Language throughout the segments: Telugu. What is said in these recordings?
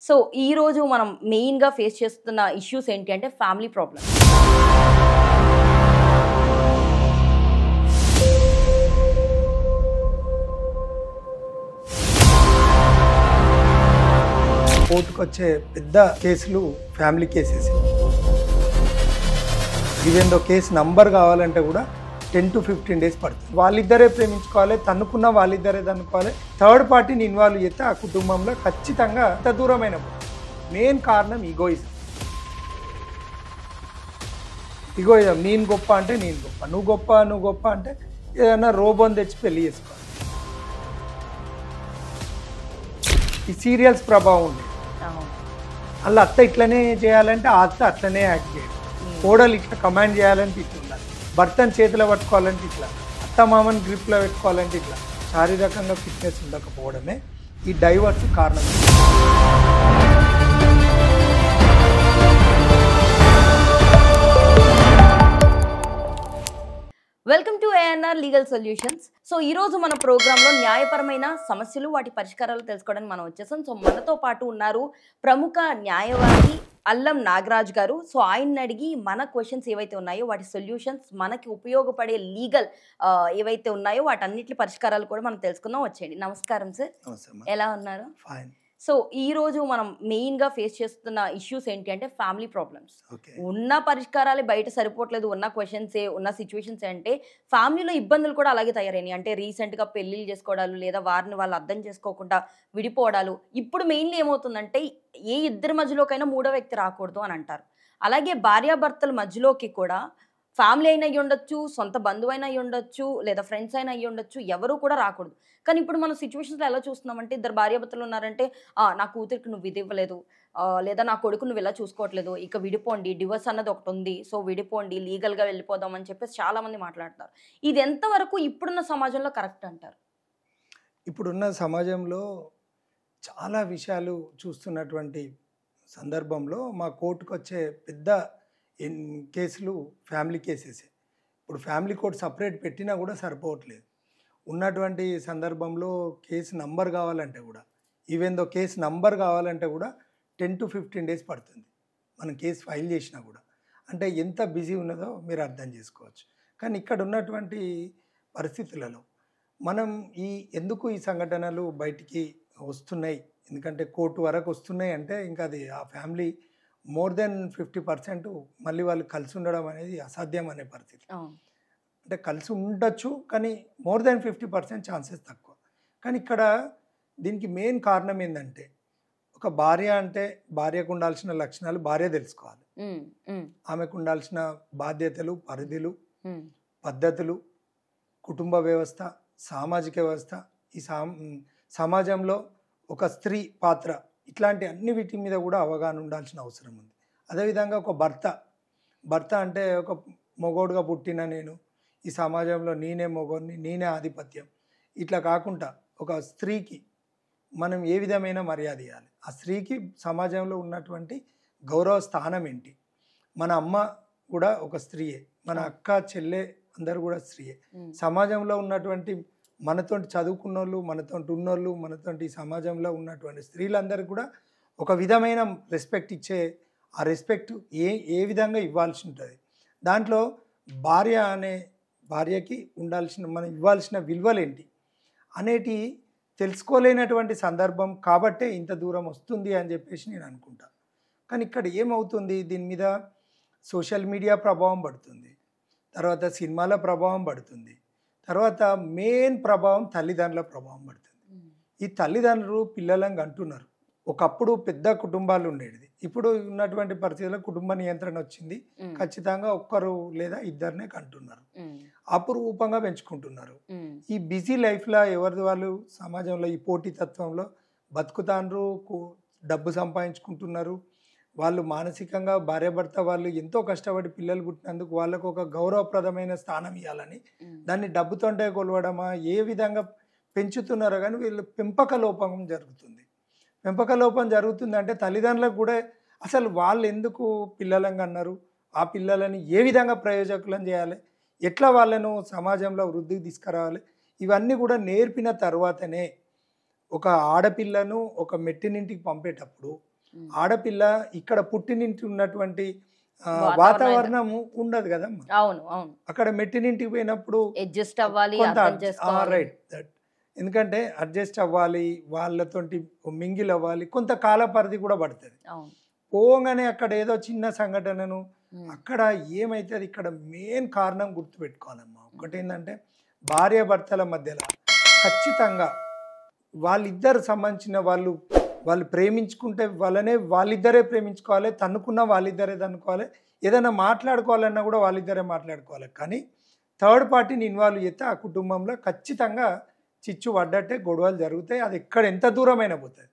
సో ఈరోజు మనం మెయిన్‌గా ఫేస్ చేస్తున్న ఇష్యూస్ ఏంటి అంటే ఫ్యామిలీ ప్రాబ్లమ్స్. కోర్టుకొచ్చే పెద్ద కేసులు family cases. Even though case number కావాలంటే కూడా 10 to 15 days పడుతుంది. వాళ్ళిద్దరే ప్రేమించుకోవాలి, తన్నుకున్న వాళ్ళిద్దరే తన్నుకోవాలి. థర్డ్ పార్టీని ఇన్వాల్వ్ చేస్తే ఆ కుటుంబంలో ఖచ్చితంగా అంత దూరమైన మెయిన్ కారణం ఈగోయిజం. నేను గొప్ప అంటే నేను గొప్ప, నువ్వు గొప్ప అంటే ఏదైనా రోబోని తెచ్చి పెళ్లి చేసుకోవాలి. ఈ సీరియల్స్ ప్రభావం ఉంది. వాళ్ళ అత్త ఇట్లనే చేయాలంటే ఆ అత్త అట్లనే యాక్ట్ చేయాలి. కోడలు ఇట్లా కమాండ్ చేయాలంటే ఇట్లా ఉండాలి, భర్తను చేతిలో పట్టుకోవాలంటే ఇట్లా, అత్త మామని గ్రిప్లో పెట్టుకోవాలంటే ఇట్లా. శారీరకంగా ఫిట్నెస్ ఉండకపోవడమే ఈ డైవర్స్ కారణం. Welcome to ANR legal solutions. So ఈరోజు మన ప్రోగ్రాంలో న్యాయపరమైన సమస్యలు వాటి పరిష్కారాలు తెలుసుకోవడానికి మనం వచ్చేసాం. సో మనతో పాటు ఉన్నారు ప్రముఖ న్యాయవాది అల్లం నాగరాజ్ గారు. సో ఆయన్ని అడిగి మన క్వశ్చన్స్ ఏవైతే ఉన్నాయో వాటి సొల్యూషన్స్, మనకి ఉపయోగపడే లీగల్ ఏవైతే ఉన్నాయో వాటన్నిటి పరిష్కారాలు కూడా మనం తెలుసుకుందాం. వచ్చేయండి. నమస్కారం సార్, ఎలా ఉన్నారు? ఫైన్. సో ఈ రోజు మనం మెయిన్‌గా ఫేస్ చేస్తున్న ఇష్యూస్ ఏంటి అంటే ఫ్యామిలీ ప్రాబ్లమ్స్. ఉన్న పరిష్కారాలే బయట సరిపోవట్లేదు, ఉన్న క్వశ్చన్సే, ఉన్న సిచ్యువేషన్స్ అంటే ఫ్యామిలీలో ఇబ్బందులు కూడా అలాగే తయారైనాయి. అంటే రీసెంట్‌గా పెళ్ళిళ్ళు చేసుకోవడాలు, లేదా వారిని వాళ్ళు అర్థం చేసుకోకుండా విడిపోవడాలు. ఇప్పుడు మెయిన్లీ ఏమవుతుందంటే ఏ ఇద్దరి మధ్యలోకైనా మూడో వ్యక్తి రాకూడదు అని అంటారు. అలాగే భార్యాభర్తల మధ్యలోకి కూడా ఫ్యామిలీ అయినా అయ్యి ఉండొచ్చు, సొంత బంధువు అయినా అయ్యి ఉండొచ్చు, లేదా ఫ్రెండ్స్ అయినా అయ్యి ఉండొచ్చు, ఎవరు కూడా రాకూడదు. కానీ ఇప్పుడు మనం సిచ్యువేషన్స్లో ఎలా చూస్తున్నామంటే ఇద్దరు భార్యాభర్తలు ఉన్నారంటే నా కూతురికి నువ్వు ఇది ఇవ్వలేదు, లేదా నా కొడుకు నువ్వు ఇలా చూసుకోవట్లేదు, ఇక విడిపోండి, డివోర్స్ అన్నది ఒకటి ఉంది, సో విడిపోండి, లీగల్గా వెళ్ళిపోదాం అని చెప్పేసి చాలామంది మాట్లాడతారు. ఇది ఎంతవరకు ఇప్పుడున్న సమాజంలో కరెక్ట్ అంటారు? ఇప్పుడున్న సమాజంలో చాలా విషయాలు చూస్తున్నటువంటి సందర్భంలో మా కోర్టుకు వచ్చే పెద్ద కేసులు ఫ్యామిలీ కేసెసే. ఇప్పుడు ఫ్యామిలీ కోర్టు సపరేట్ పెట్టినా కూడా సరిపోవట్లేదు. ఉన్నటువంటి సందర్భంలో కేసు నంబర్ కావాలంటే కూడా, ఈవెన్ దో కేసు నంబర్ కావాలంటే కూడా 10 to 15 days పడుతుంది మనం కేసు ఫైల్ చేసినా కూడా. అంటే ఎంత బిజీ ఉన్నదో మీరు అర్థం చేసుకోవచ్చు. కానీ ఇక్కడ ఉన్నటువంటి పరిస్థితులలో మనం ఎందుకు ఈ సంఘటనలు బయటికి వస్తున్నాయి, ఎందుకంటే కోర్టు వరకు వస్తున్నాయి అంటే ఇంకా అది ఆ ఫ్యామిలీ మోర్ దెన్ 50% మళ్ళీ వాళ్ళు కలిసి ఉండడం అనేది అసాధ్యం అనే పరిస్థితి. అంటే కలిసి ఉండొచ్చు కానీ మోర్ దెన్ 50% ఛాన్సెస్ తక్కువ. కానీ ఇక్కడ దీనికి మెయిన్ కారణం ఏంటంటే, ఒక భార్య అంటే భార్యకు ఉండాల్సిన లక్షణాలు భార్య తెలుసుకోవాలి. ఆమెకు ఉండాల్సిన బాధ్యతలు, పరిధులు, పద్ధతులు, కుటుంబ వ్యవస్థ, సామాజిక వ్యవస్థ, ఈ సమాజంలో ఒక స్త్రీ పాత్ర, ఇట్లాంటి అన్ని వీటి మీద కూడా అవగాహన ఉండాల్సిన అవసరం ఉంది. అదేవిధంగా ఒక భర్త అంటే ఒక మొగోడుగా పుట్టిన నేను ఈ సమాజంలో నేనే మొగోడిని, నేనే ఆధిపత్యం, ఇట్లా కాకుండా ఒక స్త్రీకి మనం ఏ విధమైన మర్యాద ఇవ్వాలి, ఆ స్త్రీకి సమాజంలో ఉన్నటువంటి గౌరవ స్థానం ఏంటి. మన అమ్మ కూడా ఒక స్త్రీయే, మన అక్క చెల్లె అందరు కూడా స్త్రీయే. సమాజంలో ఉన్నటువంటి మనతోటి చదువుకున్నోళ్ళు, మనతోటి ఉన్నోళ్ళు, మనతోటి సమాజంలో ఉన్నటువంటి స్త్రీలందరికీ కూడా ఒక విధమైన రెస్పెక్ట్ ఇచ్చే, ఆ రెస్పెక్ట్ ఏ విధంగా ఇవ్వాల్సి ఉంటుంది. దాంట్లో భార్యకి మనం ఇవ్వాల్సిన విలువలేంటి అనేటి తెలుసుకోలేనటువంటి సందర్భం కాబట్టే ఇంత దూరం వస్తుంది అని చెప్పేసి నేను అనుకుంటా. కానీ ఇక్కడ ఏమవుతుంది, దీని మీద సోషల్ మీడియా ప్రభావం పడుతుంది, తర్వాత సినిమాల ప్రభావం పడుతుంది, తర్వాత మెయిన్ ప్రభావం తల్లిదండ్రుల ప్రభావం పడుతుంది. ఈ తల్లిదండ్రులు పిల్లలను అంటున్నారు. ఒకప్పుడు పెద్ద కుటుంబాలు ఉండేది, ఇప్పుడు ఉన్నటువంటి పరిస్థితుల్లో కుటుంబ నియంత్రణ వచ్చింది. ఖచ్చితంగా ఒక్కరు లేదా ఇద్దరినే కంటున్నారు, అపురూపంగా పెంచుకుంటున్నారు. ఈ బిజీ లైఫ్లో ఎవరిది వాళ్ళు సమాజంలో ఈ పోటీతత్వంలో బతుకుతాండ్రు, డబ్బు సంపాదించుకుంటున్నారు. వాళ్ళు మానసికంగా భార్యాభర్త వాళ్ళు ఎంతో కష్టపడి పిల్లలు పుట్టినందుకు వాళ్ళకు ఒక గౌరవప్రదమైన స్థానం ఇవ్వాలని దాన్ని డబ్బుతోంటే కొలవడమా ఏ విధంగా పెంచుతున్నారో కానీ వీళ్ళు పెంపక లోపం జరుగుతుందంటే తల్లిదండ్రులకు కూడా అసలు వాళ్ళు ఎందుకు పిల్లలను అన్నారు, ఆ పిల్లలని ఏ విధంగా ప్రయోజకులను చేయాలి, ఎట్లా వాళ్ళను సమాజంలో వృద్ధికి తీసుకురావాలి, ఇవన్నీ కూడా నేర్పిన తర్వాతనే ఒక ఆడపిల్లను ఒక మెట్టినింటికి పంపేటప్పుడు ఆడపిల్ల ఇక్కడ పుట్టినింటి ఉన్నటువంటి వాతావరణం వాతావరణం ఉండదు కదమ్మా. అవును అవును అక్కడ మెట్టినింటికి పోయినప్పుడు అడ్జస్ట్ అవ్వాలి, కొంత అర్థం చేసుకోవాలి. రైట్ దట్, ఎందుకంటే అడ్జస్ట్ అవ్వాలి, వాళ్ళతోటి మింగిల్ అవ్వాలి, కొంత కాల పరిధి కూడా పడుతుంది. అవును పోగానే అక్కడ ఏదో చిన్న సంఘటనను అక్కడ ఏమైతుంది, ఇక్కడ మెయిన్ కారణం గుర్తుపెట్టుకోవాలమ్మా. ఒకటి ఏంటంటే భార్యాభర్తల మధ్యలో ఖచ్చితంగా వాళ్ళిద్దరు సంబంధించిన వాళ్ళు ప్రేమించుకుంటే వాళ్ళిద్దరే ప్రేమించుకోవాలి, తన్నుకున్న వాళ్ళిద్దరే తన్నుకోవాలి, ఏదైనా మాట్లాడుకోవాలన్నా కూడా వాళ్ళిద్దరే మాట్లాడుకోవాలి. కానీ థర్డ్ పార్టీని ఇన్వాల్వ్ చేస్తే ఆ కుటుంబంలో ఖచ్చితంగా చిచ్చు పడ్డట్టే గొడవలు జరుగుతాయి. అది ఎక్కడ ఎంత దూరమైనా పోతుంది.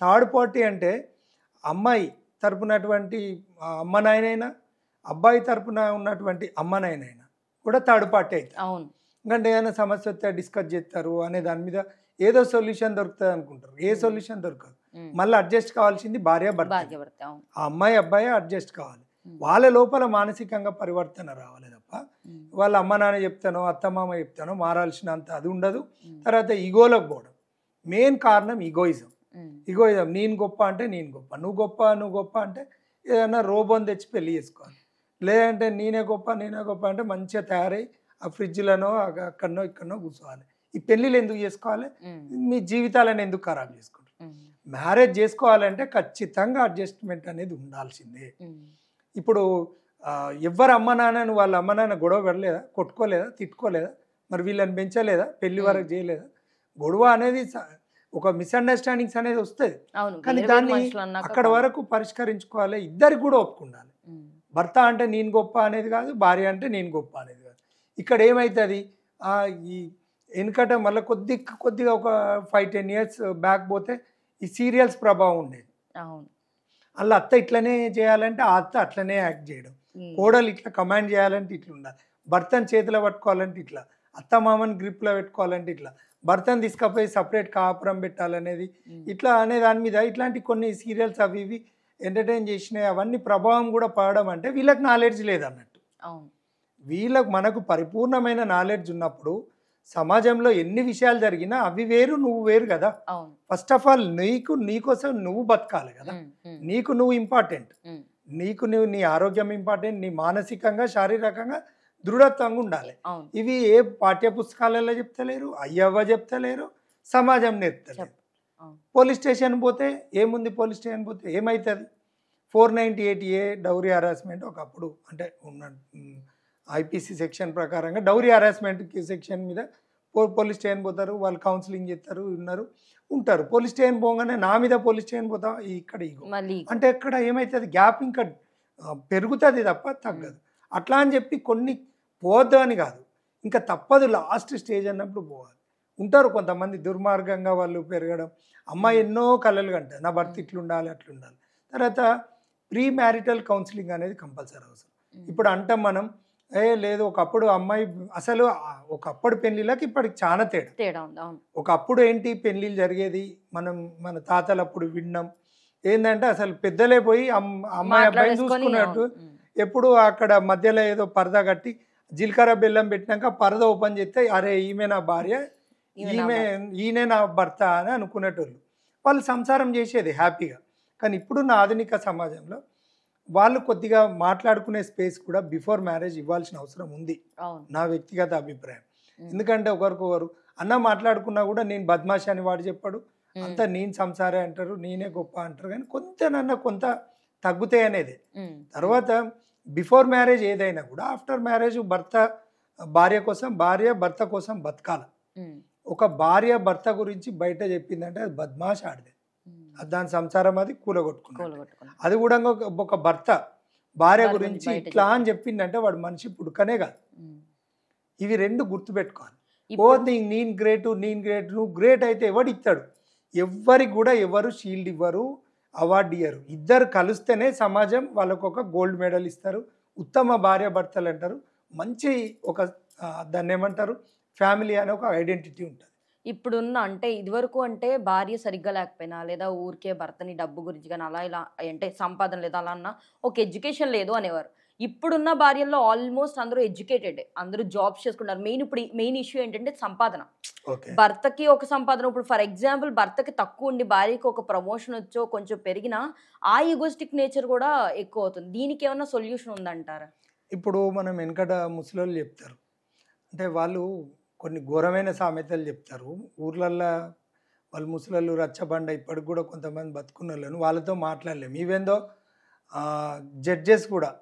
థర్డ్ పార్టీ అంటే అమ్మాయి తరపునటువంటి అమ్మ నాయనైనా, అబ్బాయి తరపున ఉన్నటువంటి అమ్మ నాయనైనా కూడా థర్డ్ పార్టీ అవుతుంది. అవును, ఎందుకంటే ఏదైనా సమస్య వస్తే డిస్కస్ చేస్తారు అనే దాని మీద ఏదో సొల్యూషన్ దొరుకుతుంది అనుకుంటారు. ఏ సొల్యూషన్ దొరకదు. మళ్ళీ అడ్జస్ట్ కావాల్సింది భార్య భర్త. ఆ అమ్మాయి అబ్బాయి అడ్జస్ట్ కావాలి. వాళ్ళ లోపల మానసికంగా పరివర్తన రావాలి తప్ప వాళ్ళ అమ్మ నాన్న చెప్తానో అత్తమామ చెప్తానో మారాల్సినంత అది ఉండదు. తర్వాత ఈగోలోకి పోవడం మెయిన్ కారణం. ఈగోయిజం. నేను గొప్ప అంటే నేను గొప్ప, నువ్వు గొప్ప అంటే ఏదైనా రోబోని తెచ్చి పెళ్లి చేసుకోవాలి. లేదంటే నేనే గొప్ప అంటే మంచిగా తయారై ఆ ఫ్రిడ్జ్లోనో అక్కడనో ఇక్కడనో కూర్చోవాలి. ఈ పెళ్ళిళ్ళు ఎందుకు చేసుకోవాలి? మీ జీవితాలను ఎందుకు ఖరాబ్ చేసుకుంటారు? మ్యారేజ్ చేసుకోవాలంటే ఖచ్చితంగా అడ్జస్ట్మెంట్ అనేది ఉండాల్సిందే. ఇప్పుడు ఎవరు అమ్మ నాన్నను వాళ్ళ అమ్మ నాన్న గొడవ పడలేదా, కొట్టుకోలేదా, తిట్టుకోలేదా, మరి వీళ్ళని పెంచలేదా, పెళ్లి వరకు చేయలేదా? గొడవ అనేది ఒక మిస్అండర్స్టాండింగ్స్ అనేది వస్తుంది. కానీ దాన్ని అక్కడ వరకు పరిష్కరించుకోవాలి. ఇద్దరికి కూడా ఒప్పుకుండాలి. భర్త అంటే నేను గొప్ప అనేది కాదు, భార్య అంటే నేను గొప్ప అనేది కాదు. ఇక్కడ ఏమవుతుంది, ఈ వెనుకట మళ్ళీ కొద్దిగా ఒక 5-10 years బ్యాక్ పోతే ఈ సీరియల్స్ ప్రభావం ఉండేది. అలా అత్త ఇట్లనే చేయాలంటే ఆ అత్త అట్లనే యాక్ట్ చేయడం, కోడలు ఇట్లా కమాండ్ చేయాలంటే ఇట్లా ఉండాలి, భర్తను చేతిలో పట్టుకోవాలంటే ఇట్లా, అత్త మామని గ్రిప్లో పెట్టుకోవాలంటే ఇట్లా, భర్తను తీసుకపోయి సపరేట్ కాపురం పెట్టాలనేది ఇట్లా అనే దాని మీద ఇట్లాంటి కొన్ని సీరియల్స్ అవి ఇవి ఎంటర్టైన్ చేసినాయి. అవన్నీ ప్రభావం కూడా పడడం అంటే వీళ్ళకి నాలెడ్జ్ లేదన్నట్టు. వీళ్ళకు మనకు పరిపూర్ణమైన నాలెడ్జ్ ఉన్నప్పుడు సమాజంలో ఎన్ని విషయాలు జరిగినా అవి వేరు నువ్వు వేరు కదా. ఫస్ట్ ఆఫ్ ఆల్ నీకోసం నువ్వు బతకాలి కదా. నువ్వు ఇంపార్టెంట్. నువ్వు నీ ఆరోగ్యం ఇంపార్టెంట్. నీ మానసికంగా శారీరకంగా దృఢత్వంగా ఉండాలి. ఇవి ఏ పాఠ్య పుస్తకాలలో చెప్తలేరు, అయ్యవ్వ చెప్తలేరు, సమాజం నేర్పుతలేరు. పోలీస్ స్టేషన్ పోతే ఏముంది, పోలీస్ స్టేషన్ పోతే ఏమవుతుంది? 498A డౌరీ హరాస్మెంట్ ఒకప్పుడు అంటే ఉన్న IPC సెక్షన్ ప్రకారంగా డౌరీ హరాస్మెంట్ సెక్షన్ మీద పోలీస్ స్టేషన్ పోతారు, వాళ్ళు కౌన్సిలింగ్ చేస్తారు, ఉంటారు. పోలీస్ స్టేషన్ పోగానే నా మీద పోలీస్ స్టేషన్ పోతా ఇక్కడ అంటే ఇక్కడ ఏమవుతుంది, గ్యాప్ ఇంకా పెరుగుతుంది తప్ప తగ్గదు. అట్లా అని చెప్పి కొన్ని పోద్దు అని కాదు, ఇంకా తప్పదు, లాస్ట్ స్టేజ్ అన్నప్పుడు పోవాలి. ఉంటారు కొంతమంది దుర్మార్గంగా వాళ్ళు పెరగడం. అమ్మాయి ఎన్నో కళలు కంటారు, నా భర్త ఇట్లుండాలి అట్లుండాలి. తర్వాత ప్రీ మ్యారిటల్ కౌన్సిలింగ్ అనేది కంపల్సరీ అవసరం. ఇప్పుడు అంటాం మనం లేదు ఒకప్పుడు అమ్మాయి అసలు ఒకప్పుడు పెళ్లిళ్ళకి ఇప్పటికి చాలా తేడా. ఒకప్పుడు ఏంటి పెళ్లిళ్ళు జరిగేది, మన తాతలప్పుడు విన్నాం ఏంటంటే అసలు పెద్దలే పోయి అమ్మాయి అబ్బాయిని చూసుకున్నట్టు, ఎప్పుడు అక్కడ మధ్యలో ఏదో పరదా కట్టి జీలకర్ర బెల్లం పెట్టినాక పరదా ఓపెన్ చేస్తే అరే ఈమె నా భార్య, ఈయనే నా భర్త అని అనుకునేటోళ్ళు. వాళ్ళు సంసారం చేసేది హ్యాపీగా. కానీ ఇప్పుడున్న ఆధునిక సమాజంలో వాళ్ళు కొద్దిగా మాట్లాడుకునే స్పేస్ కూడా బిఫోర్ మ్యారేజ్ ఇవ్వాల్సిన అవసరం ఉంది, నా వ్యక్తిగత అభిప్రాయం. ఎందుకంటే ఒకరికొకరు అన్న మాట్లాడుకున్నా కూడా నేను బద్మాషి అని వాడు చెప్పాడు, అంతా నేను సంసారే అంటారు, నేనే గొప్ప అంటారు. కానీ కొంత తగ్గుతాయి అనేది. తర్వాత బిఫోర్ మ్యారేజ్ ఏదైనా కూడా ఆఫ్టర్ మ్యారేజ్ భార్య కోసం, భార్య భర్త కోసం బతకాల. ఒక భార్య భర్త గురించి బయట చెప్పిందంటే అది బద్మాష్ ఆడిదే, దాని సంసారం అది కూలగొట్టుకున్నాడు. అది కూడా ఒక భర్త భార్య గురించి ఇట్లా అని చెప్పిందంటే వాడు మనిషి పుడకనే కాదు. ఇవి రెండు గుర్తుపెట్టుకోవాలి. నేను గ్రేట్, నువ్వు గ్రేట్ అయితే ఎవడు ఇస్తాడు? ఎవరికి కూడా ఎవరు షీల్డ్ ఇవ్వరు, అవార్డు ఇయ్యరు. ఇద్దరు కలిస్తేనే సమాజం వాళ్ళకు ఒక గోల్డ్ మెడల్ ఇస్తారు, ఉత్తమ భార్య భర్తలు అంటారు. మంచి ఒక దాన్ని ఏమంటారు, ఫ్యామిలీ అనే ఒక ఐడెంటిటీ ఉంటుంది. ఇప్పుడున్న అంటే ఇదివరకు అంటే భార్య సరిగ్గా లేకపోయినా లేదా ఊరికే భర్తని డబ్బు గురించి కానీ అలా ఇలా అంటే సంపాదన లేదా అలా అన్నా ఒక ఎడ్యుకేషన్ లేదు అనేవారు. ఇప్పుడున్న భార్యల్లో ఆల్మోస్ట్ అందరూ ఎడ్యుకేటెడ్, అందరూ జాబ్స్ చేసుకుంటారు. ఇప్పుడు మెయిన్ ఇష్యూ ఏంటంటే సంపాదన. భర్తకి ఒక సంపాదన, ఇప్పుడు ఫర్ ఎగ్జాంపుల్ భర్తకి తక్కువ ఉండి భార్యకి ఒక ప్రమోషన్ వచ్చో కొంచెం పెరిగినా ఆ ఈగోస్టిక్ నేచర్ కూడా ఎక్కువ అవుతుంది. దీనికి ఏమన్నా సొల్యూషన్ ఉందంటారా? ఇప్పుడు మనం వెనకట ముసలోళ్ళు చెప్తారు, అంటే వాళ్ళు కొన్ని ఘోరమైన సామెతలు చెప్తారు ఊర్లల్లో. వాళ్ళు ముసలోళ్ళు రచ్చబండ, ఇప్పటికి కూడా కొంతమంది బతుకున్న వాళ్ళతో మాట్లాడలేము. ఈవెందో జడ్జెస్ కూడా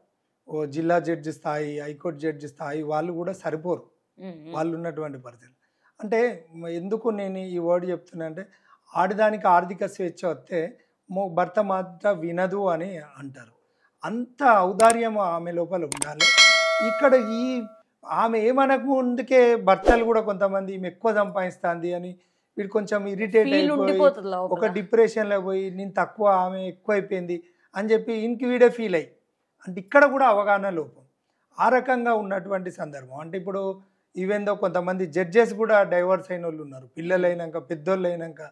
ఓ జిల్లా జడ్జి స్థాయి, హైకోర్టు జడ్జి స్థాయి వాళ్ళు కూడా సరిపోరు వాళ్ళు ఉన్నటువంటి పరిస్థితులు. అంటే ఎందుకు నేను ఈ వర్డ్ చెప్తున్నా అంటే, ఆడదానికి ఆర్థిక స్వేచ్ఛ వస్తే భర్త మాత్ర వినదు అని అంటారు. అంత ఔదార్యం ఆమె లోపల ఉండాలి. ఇక్కడ ఆమె ఏమనకు ముందుకే భర్తలు కూడా కొంతమంది ఈమె ఎక్కువ సంపాదిస్తుంది అని వీడు కొంచెం ఇరిటేట్ అయిపోయి ఒక డిప్రెషన్లో పోయి నేను తక్కువ ఆమె ఎక్కువ అయిపోయింది అని చెప్పి ఇంక వీడే ఫీల్ అయ్యి, అంటే ఇక్కడ కూడా అవగాహన లోపం. ఆ రకంగా ఉన్నటువంటి సందర్భం. అంటే ఇప్పుడు ఈవెందో కొంతమంది జడ్జెస్ కూడా డైవర్స్ అయిన వాళ్ళు ఉన్నారు, పిల్లలు అయినాక పెద్దోళ్ళు అయినాక.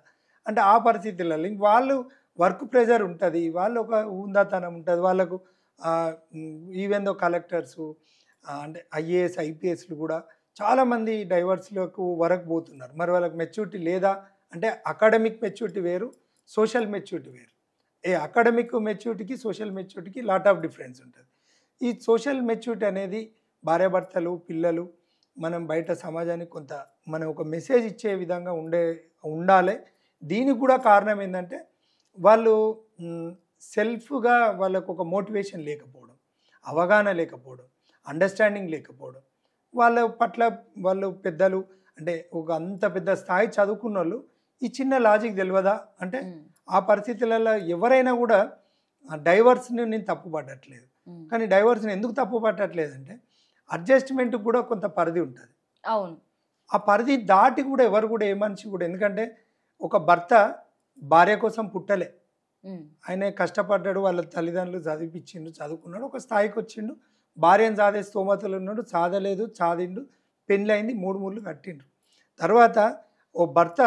అంటే ఆ పరిస్థితులలో వాళ్ళు వర్క్ ప్రెజర్ ఉంటుంది, వాళ్ళు ఒక ఉందాతనం ఉంటుంది వాళ్ళకు. ఈవెందో కలెక్టర్సు, అంటే ఐఏఎస్ ఐపీఎస్లు కూడా చాలామంది డైవర్స్లకు వరకు పోతున్నారు. మరి వాళ్ళకి మెచ్యూరిటీ లేదా అంటే, అకాడమిక్ మెచ్యూరిటీ వేరు, సోషల్ మెచ్యూరిటీ వేరు. అకాడమిక్ మెచ్యూరిటీకి సోషల్ మెచ్యూరిటీకి లాట్ ఆఫ్ డిఫరెన్స్ ఉంటుంది. ఈ సోషల్ మెచ్యూరిటీ అనేది భార్యాభర్తలు, పిల్లలు, మనం బయట సమాజానికి కొంత మనం ఒక మెసేజ్ ఇచ్చే విధంగా ఉండాలి. దీనికి కూడా కారణం ఏంటంటే, వాళ్ళు సెల్ఫ్గా వాళ్ళకు ఒక మోటివేషన్ లేకపోవడం, అవగాహన లేకపోవడం, అండర్స్టాండింగ్ లేకపోవడం. వాళ్ళ పట్ల వాళ్ళు పెద్దలు అంటే ఒక అంత పెద్ద స్థాయి చదువుకున్న వాళ్ళు ఈ చిన్న లాజిక్ తెలియదా అంటే, ఆ పరిస్థితులలో ఎవరైనా కూడా డైవర్స్ని నేను తప్పు పట్టట్లేదు. కానీ డైవర్స్ని ఎందుకు తప్పు పట్టట్లేదు అంటే, అడ్జస్ట్మెంట్కి కూడా కొంత పరిధి ఉంటుంది. అవును, ఆ పరిధి దాటి కూడా ఎవరు కూడా ఏ మనిషి కూడా, ఎందుకంటే ఒక భర్త భార్య కోసం పుట్టలే, ఆయన కష్టపడ్డాడు, వాళ్ళ తల్లిదండ్రులు చదివిపించిండు, చదువుకున్నాడు, ఒక స్థాయికి వచ్చిండు, భార్యను సాధే స్తోమతలు ఉన్నాడు, సాధలేదు, సాధిండు, పెళ్ళైంది, 3 ముళ్ళు కట్టిండు. తర్వాత ఓ భర్త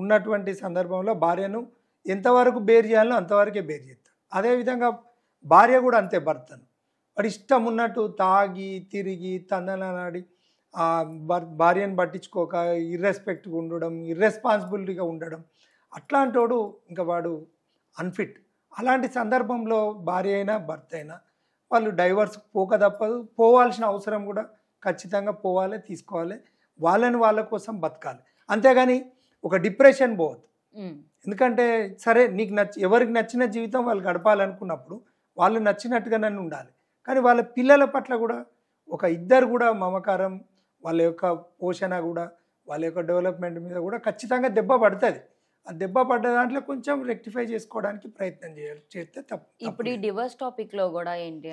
ఉన్నటువంటి సందర్భంలో భార్యను ఎంతవరకు బేర్ చేయాలో అంతవరకే బేర్ చేస్తాడు. అదేవిధంగా భార్య కూడా అంతే, భర్తను వాడు ఇష్టం ఉన్నట్టు తాగి తిరిగి తందనాడి భార్యను పట్టించుకోక ఇర్రెస్పెక్ట్గా ఉండడం, ఇర్రెస్పాన్సిబిలిటీగా ఉండడం, అట్లాంటి వాడు ఇంకా వాడు అన్ఫిట్. అలాంటి సందర్భంలో భార్య అయినా భర్త అయినా వాళ్ళు డైవర్స్ పోక తప్పదు. పోవాల్సిన అవసరం కూడా ఖచ్చితంగా పోవాలి, తీసుకోవాలి, వాళ్ళని వాళ్ళ కోసం బతకాలి. అంతేగాని ఒక డిప్రెషన్ పోవద్దు. ఎందుకంటే సరే నీకు ఎవరికి నచ్చిన జీవితం వాళ్ళు గడపాలనుకున్నప్పుడు వాళ్ళు నచ్చినట్టుగా నన్ను ఉండాలి. కానీ వాళ్ళ పిల్లల పట్ల కూడా ఒక ఇద్దరు కూడా మమకారం, వాళ్ళ యొక్క పోషణ కూడా, వాళ్ళ యొక్క డెవలప్మెంట్ మీద కూడా ఖచ్చితంగా దెబ్బ పడుతుంది. ఆ దెబ్బ పడ్డ దాంట్లో కొంచెం రెక్టిఫై చేసుకోవడానికి ప్రయత్నం చేస్తే తప్పు. ఇప్పుడు ఈ డివోర్స్ టాపిక్లో కూడా ఏంటి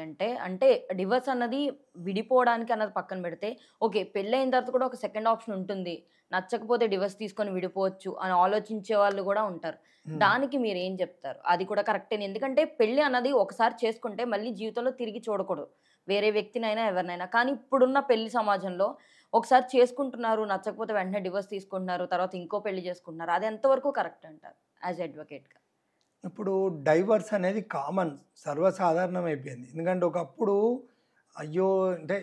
అంటే డివోర్స్ అన్నది విడిపోవడానికి అన్నది పక్కన పెడితే, ఓకే పెళ్ళైన తర్వాత కూడా ఒక సెకండ్ ఆప్షన్ ఉంటుంది, నచ్చకపోతే డివోర్స్ తీసుకొని విడిపోవచ్చు అని ఆలోచించే వాళ్ళు కూడా ఉంటారు. దానికి మీరు ఏం చెప్తారు? అది కూడా కరెక్టే, ఎందుకంటే పెళ్ళి అన్నది ఒకసారి చేసుకుంటే మళ్ళీ జీవితంలో తిరిగి చూడకూడదు, వేరే వ్యక్తినైనా ఎవరినైనా. కానీ ఇప్పుడున్న పెళ్లి సమాజంలో ఒకసారి చేసుకుంటున్నారు, నచ్చకపోతే వెంటనే డివోర్స్ తీసుకుంటున్నారు, తర్వాత ఇంకో పెళ్లి చేసుకుంటున్నారు. అది ఎంతవరకు కరెక్ట్ అంటారు యాజ్ అడ్వకేట్గా? ఇప్పుడు డైవర్స్ అనేది కామన్, సర్వసాధారణం అయిపోయింది. ఎందుకంటే ఒకప్పుడు అయ్యో అంటే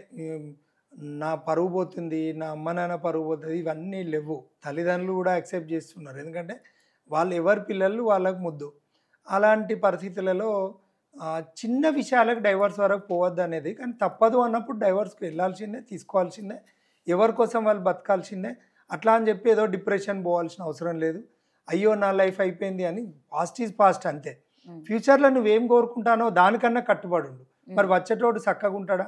నా పరువు పోతుంది, నా అమ్మ నాన్న పరువు పోతుంది, ఇవన్నీ లేవు. తల్లిదండ్రులు కూడా యాక్సెప్ట్ చేస్తున్నారు, ఎందుకంటే వాళ్ళు ఎవరి పిల్లలు వాళ్ళకు ముద్దు. అలాంటి పరిస్థితులలో చిన్న విషయాలకు డైవర్స్ వరకు పోవద్దు అనేది, కానీ తప్పదు అన్నప్పుడు డైవర్స్కి వెళ్ళాల్సిందే, తీసుకోవాల్సిందే, ఎవరి కోసం వాళ్ళు బతకాల్సిందే. అట్లా అని చెప్పి ఏదో డిప్రెషన్ పోవాల్సిన అవసరం లేదు. అయ్యో నా లైఫ్ అయిపోయింది అని, పాస్ట్ ఈజ్ పాస్ట్ అంతే. ఫ్యూచర్లో నువ్వేం కోరుకుంటానో దానికన్నా కట్టుబడి ఉండు. మరి వచ్చేటోడు చక్కగా ఉంటాడా,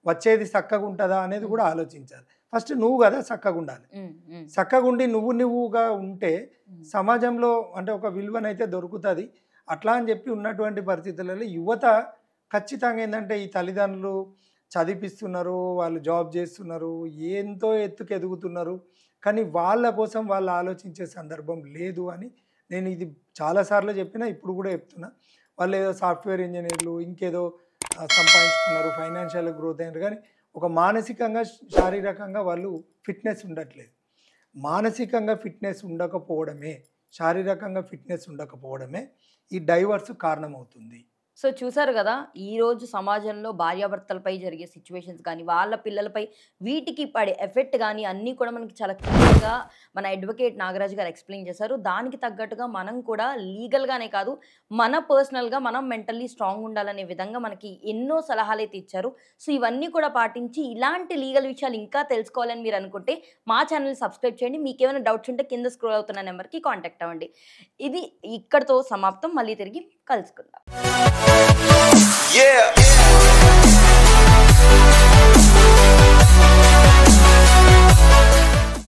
వచ్చేది చక్కగా ఉంటుందా అనేది కూడా ఆలోచించాలి. ఫస్ట్ నువ్వు కదా చక్కగా ఉండాలి. చక్కగా ఉండి నువ్వుగా ఉంటే సమాజంలో అంటే ఒక విలువనైతే దొరుకుతుంది. అట్లా అని చెప్పి ఉన్నటువంటి పరిస్థితులలో యువత ఖచ్చితంగా ఏంటంటే, ఈ తల్లిదండ్రులు చదివిస్తున్నారు, వాళ్ళు జాబ్ చేస్తున్నారు, ఎంతో ఎత్తుకు ఎదుగుతున్నారు, కానీ వాళ్ళ కోసం వాళ్ళు ఆలోచించే సందర్భం లేదు అని నేను ఇది చాలాసార్లు చెప్పినా, ఇప్పుడు కూడా చెప్తున్నా. వాళ్ళు ఏదో సాఫ్ట్వేర్ ఇంజనీర్లు ఇంకేదో సంపాదించుకున్నారు, ఫైనాన్షియల్ గ్రోత్ అయినారు, కానీ ఒక మానసికంగా శారీరకంగా వాళ్ళు ఫిట్నెస్ ఉండట్లేదు. మానసికంగా ఫిట్నెస్ ఉండకపోవడమే, శారీరకంగా ఫిట్నెస్ ఉండకపోవడమే ఈ డైవర్స్ కారణమవుతుంది. సో చూసారు కదా, ఈరోజు సమాజంలో భార్యాభర్తలపై జరిగే సిచ్యువేషన్స్ కానీ, వాళ్ళ పిల్లలపై వీటికి పడే ఎఫెక్ట్ కానీ అన్నీ కూడా మనకి చాలా క్లియర్గా మన అడ్వకేట్ నాగరాజు గారు ఎక్స్ప్లెయిన్ చేశారు. దానికి తగ్గట్టుగా మనం కూడా లీగల్గానే కాదు, మన పర్సనల్గా మనం మెంటల్లీ స్ట్రాంగ్ ఉండాలనే విధంగా మనకి ఎన్నో సలహాలు అయితే ఇచ్చారు. సో ఇవన్నీ కూడా పాటించి ఇలాంటి లీగల్ విషయాలు ఇంకా తెలుసుకోవాలని మీరు అనుకుంటే మా ఛానల్ సబ్స్క్రైబ్ చేయండి. మీకు ఏమైనా డౌట్స్ ఉంటే కింద స్క్రోల్ అవుతున్న నెంబర్కి కాంటాక్ట్ అవ్వండి. ఇది ఇక్కడితో సమాప్తం. మళ్ళీ తిరిగి కలుసుకుందాం. Yeah.